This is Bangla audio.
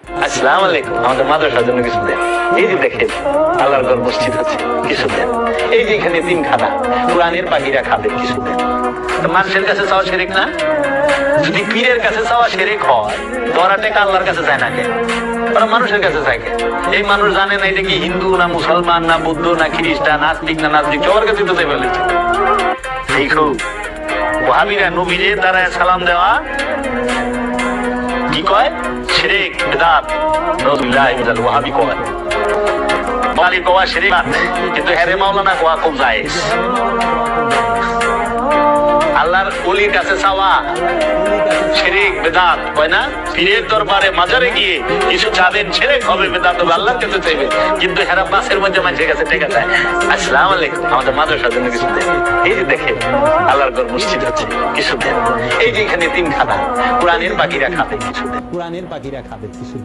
আসসালামু আলাইকুম, আমাদের মাদ্রাসার জন্য কিছু দেন। এই যে দেখেন আল্লাহর ঘর মসজিদ আছে, কিছু দেন। এই যে এখানে তিনখানা কোরআনের পাখিরা খাবে, কিছু দেন। তো মানুষের কাছে চাওয়া শিরক না? যদি পীরের কাছে চাওয়া শিরক হয়, তোরা টেকা আল্লাহর কাছে যায় না কেন? ওরা মানুষের কাছে যায় কেন? এই মানুষ জানে না এটা কি হিন্দু না মুসলমান না বৌদ্ধ না খ্রিস্টান, নাস্তিক না নাস্তিক, সবার কাছে তো তাই বলেছে। দেখো ওয়াহাবিরা নবীরে দাঁড়ায় সালাম দেওয়া কি কয়? শিরক, বিদআত, নাউযুবিল্লাহি মিনাল ওয়াহাবি কয়। মালিক কোয়া শিরক, কিন্তু হেরে মাওলানা কোয়া খুব জায়েজ। আল্লাহর ওলির কাছে চাওয়া শিরক, বিদআত হয় না? পীরের দরবারে মাজারে গিয়ে কিছু চাবেন, শিরক হবে, বিদআত হবে। আল্লাহর কাছে চাইবেন, কিন্তু হেরা বাসের মধ্যে মানুষের কাছে টেকা চায়। আসসালামু আলাইকুম, আমাদের মাদ্রাসার জন্য কিছু দেন। এই যে দেখেন আল্লাহর ঘর মসজিদ আছে, কিছু দেন। এই যে এখানে তিনখানা কোরআনের পাখিরা খাবে, কিছু দেন। কোরআনের পাখিরা খাবে, কিছু